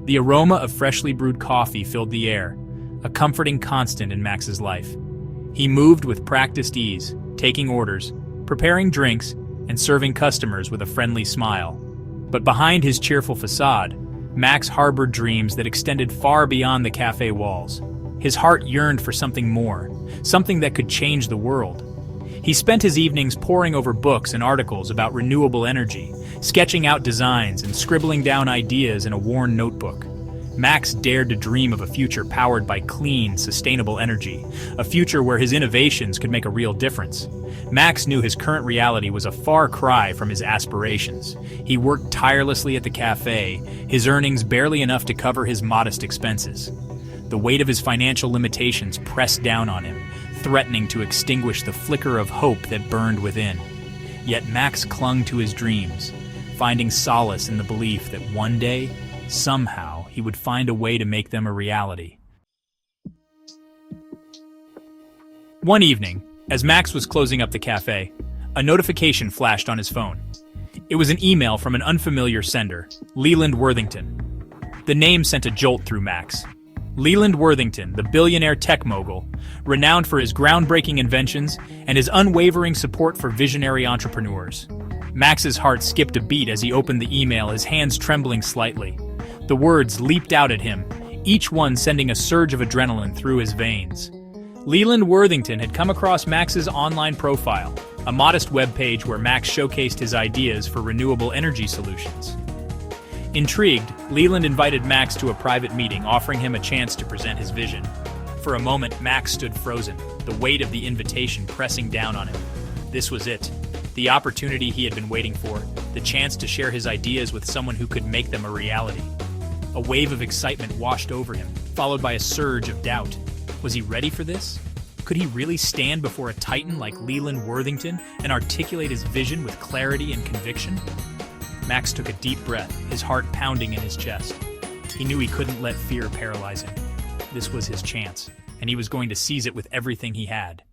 The aroma of freshly brewed coffee filled the air, a comforting constant in Max's life. He moved with practiced ease, taking orders, preparing drinks, and serving customers with a friendly smile. But behind his cheerful facade, Max harbored dreams that extended far beyond the cafe walls. His heart yearned for something more, something that could change the world. He spent his evenings poring over books and articles about renewable energy, sketching out designs and scribbling down ideas in a worn notebook. Max dared to dream of a future powered by clean, sustainable energy, a future where his innovations could make a real difference. Max knew his current reality was a far cry from his aspirations. He worked tirelessly at the cafe, his earnings barely enough to cover his modest expenses. The weight of his financial limitations pressed down on him, threatening to extinguish the flicker of hope that burned within. Yet Max clung to his dreams, finding solace in the belief that one day, somehow, he would find a way to make them a reality. One evening, as Max was closing up the cafe, a notification flashed on his phone. It was an email from an unfamiliar sender, Leland Worthington. The name sent a jolt through Max. Leland Worthington, the billionaire tech mogul, renowned for his groundbreaking inventions and his unwavering support for visionary entrepreneurs. Max's heart skipped a beat as he opened the email, his hands trembling slightly. The words leaped out at him, each one sending a surge of adrenaline through his veins. Leland Worthington had come across Max's online profile, a modest webpage where Max showcased his ideas for renewable energy solutions. Intrigued, Leland invited Max to a private meeting, offering him a chance to present his vision. For a moment, Max stood frozen, the weight of the invitation pressing down on him. This was it. The opportunity he had been waiting for, the chance to share his ideas with someone who could make them a reality. A wave of excitement washed over him, followed by a surge of doubt. Was he ready for this? Could he really stand before a titan like Leland Worthington and articulate his vision with clarity and conviction? Max took a deep breath, his heart pounding in his chest. He knew he couldn't let fear paralyze him. This was his chance, and he was going to seize it with everything he had.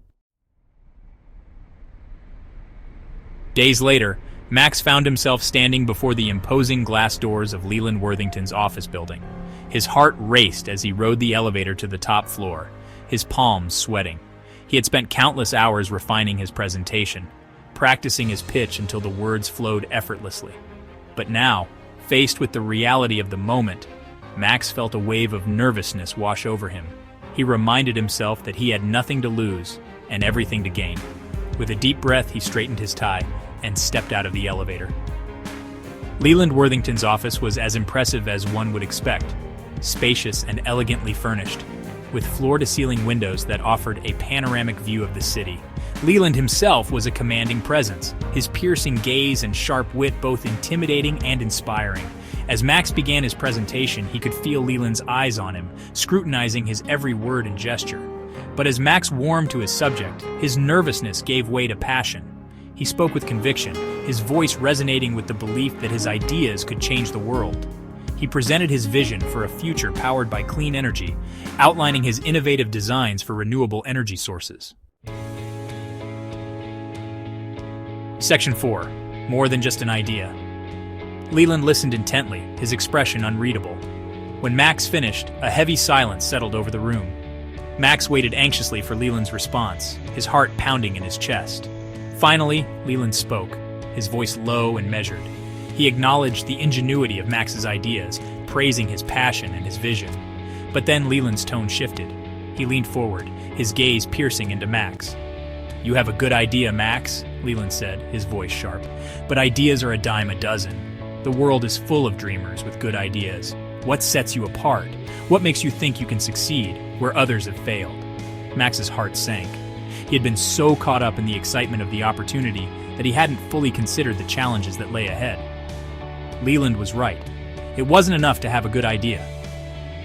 Days later, Max found himself standing before the imposing glass doors of Leland Worthington's office building. His heart raced as he rode the elevator to the top floor, his palms sweating. He had spent countless hours refining his presentation, practicing his pitch until the words flowed effortlessly. But now, faced with the reality of the moment, Max felt a wave of nervousness wash over him. He reminded himself that he had nothing to lose and everything to gain. With a deep breath, he straightened his tie and stepped out of the elevator. Leland Worthington's office was as impressive as one would expect, spacious and elegantly furnished, with floor-to-ceiling windows that offered a panoramic view of the city. Leland himself was a commanding presence, his piercing gaze and sharp wit both intimidating and inspiring. As Max began his presentation, he could feel Leland's eyes on him, scrutinizing his every word and gesture. But as Max warmed to his subject, his nervousness gave way to passion. He spoke with conviction, his voice resonating with the belief that his ideas could change the world. He presented his vision for a future powered by clean energy, outlining his innovative designs for renewable energy sources. Section 4. More than just an idea. Leland listened intently, his expression unreadable. When Max finished, a heavy silence settled over the room. Max waited anxiously for Leland's response, his heart pounding in his chest. Finally, Leland spoke, his voice low and measured. He acknowledged the ingenuity of Max's ideas, praising his passion and his vision. But then Leland's tone shifted. He leaned forward, his gaze piercing into Max. "You have a good idea, Max," Leland said, his voice sharp. "But ideas are a dime a dozen. The world is full of dreamers with good ideas. What sets you apart? What makes you think you can succeed where others have failed?" Max's heart sank. He had been so caught up in the excitement of the opportunity that he hadn't fully considered the challenges that lay ahead. Leland was right. It wasn't enough to have a good idea.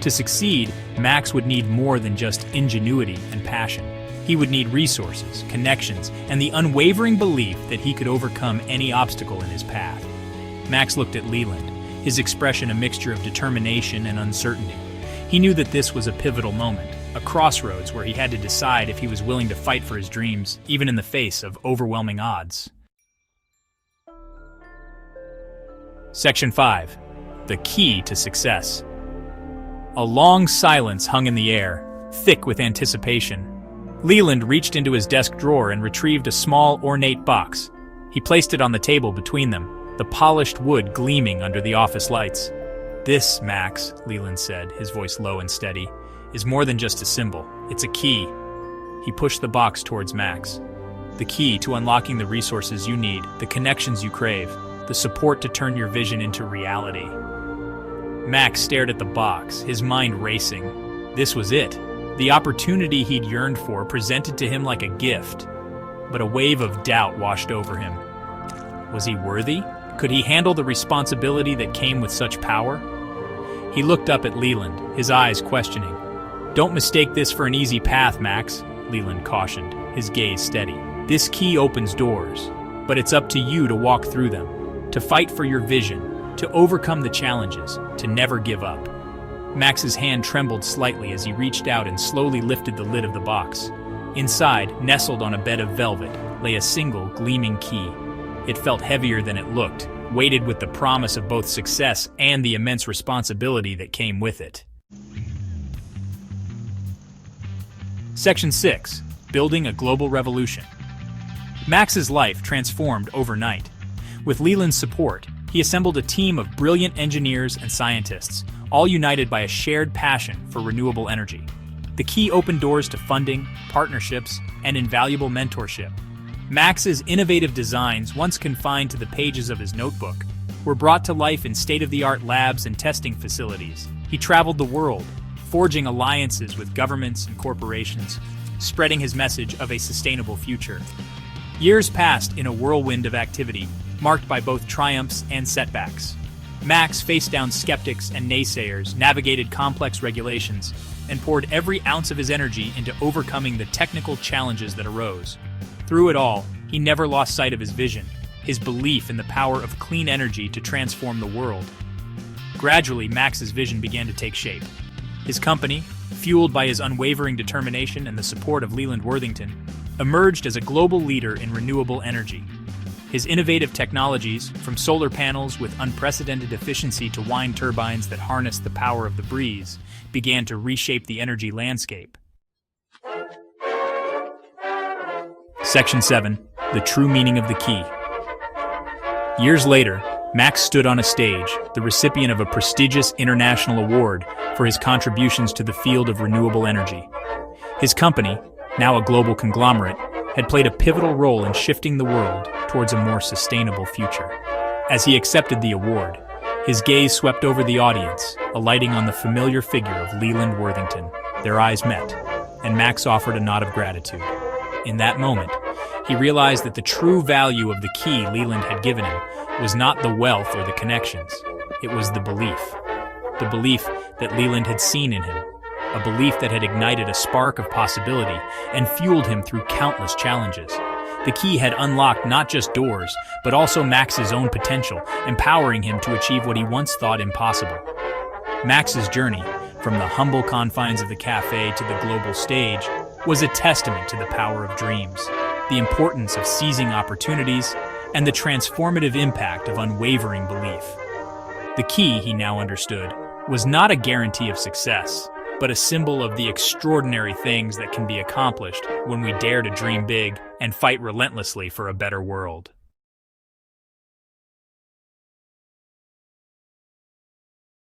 To succeed, Max would need more than just ingenuity and passion. He would need resources, connections, and the unwavering belief that he could overcome any obstacle in his path. Max looked at Leland, his expression a mixture of determination and uncertainty. He knew that this was a pivotal moment, a crossroads where he had to decide if he was willing to fight for his dreams, even in the face of overwhelming odds. Section 5. The key to success. A long silence hung in the air, thick with anticipation. Leland reached into his desk drawer and retrieved a small, ornate box. He placed it on the table between them, the polished wood gleaming under the office lights. "This, Max," Leland said, his voice low and steady, "is more than just a symbol. It's a key." He pushed the box towards Max. "The key to unlocking the resources you need, the connections you crave, the support to turn your vision into reality." Max stared at the box, his mind racing. This was it. The opportunity he'd yearned for presented to him like a gift. But a wave of doubt washed over him. Was he worthy? Could he handle the responsibility that came with such power? He looked up at Leland, his eyes questioning. "Don't mistake this for an easy path, Max," Leland cautioned, his gaze steady. "This key opens doors, but it's up to you to walk through them, to fight for your vision, to overcome the challenges, to never give up." Max's hand trembled slightly as he reached out and slowly lifted the lid of the box. Inside, nestled on a bed of velvet, lay a single, gleaming key. It felt heavier than it looked, weighted with the promise of both success and the immense responsibility that came with it. Section 6. Building a Global Revolution. Max's life transformed overnight. With Leland's support, he assembled a team of brilliant engineers and scientists, all united by a shared passion for renewable energy. The key opened doors to funding, partnerships, and invaluable mentorship. Max's innovative designs, once confined to the pages of his notebook, were brought to life in state-of-the-art labs and testing facilities. He traveled the world, forging alliances with governments and corporations, spreading his message of a sustainable future. Years passed in a whirlwind of activity, marked by both triumphs and setbacks. Max faced down skeptics and naysayers, navigated complex regulations, and poured every ounce of his energy into overcoming the technical challenges that arose. Through it all, he never lost sight of his vision, his belief in the power of clean energy to transform the world. Gradually, Max's vision began to take shape. His company, fueled by his unwavering determination and the support of Leland Worthington, emerged as a global leader in renewable energy. His innovative technologies, from solar panels with unprecedented efficiency to wind turbines that harness the power of the breeze, began to reshape the energy landscape. Section 7. The True Meaning of the Key. Years later, Max stood on a stage, the recipient of a prestigious international award for his contributions to the field of renewable energy. His company, now a global conglomerate, had played a pivotal role in shifting the world towards a more sustainable future. As he accepted the award, his gaze swept over the audience, alighting on the familiar figure of Leland Worthington. Their eyes met, and Max offered a nod of gratitude. In that moment, he realized that the true value of the key Leland had given him was not the wealth or the connections. It was the belief. The belief that Leland had seen in him. A belief that had ignited a spark of possibility and fueled him through countless challenges. The key had unlocked not just doors, but also Max's own potential, empowering him to achieve what he once thought impossible. Max's journey, from the humble confines of the cafe to the global stage, was a testament to the power of dreams, the importance of seizing opportunities, and the transformative impact of unwavering belief. The key, he now understood, was not a guarantee of success, but a symbol of the extraordinary things that can be accomplished when we dare to dream big and fight relentlessly for a better world.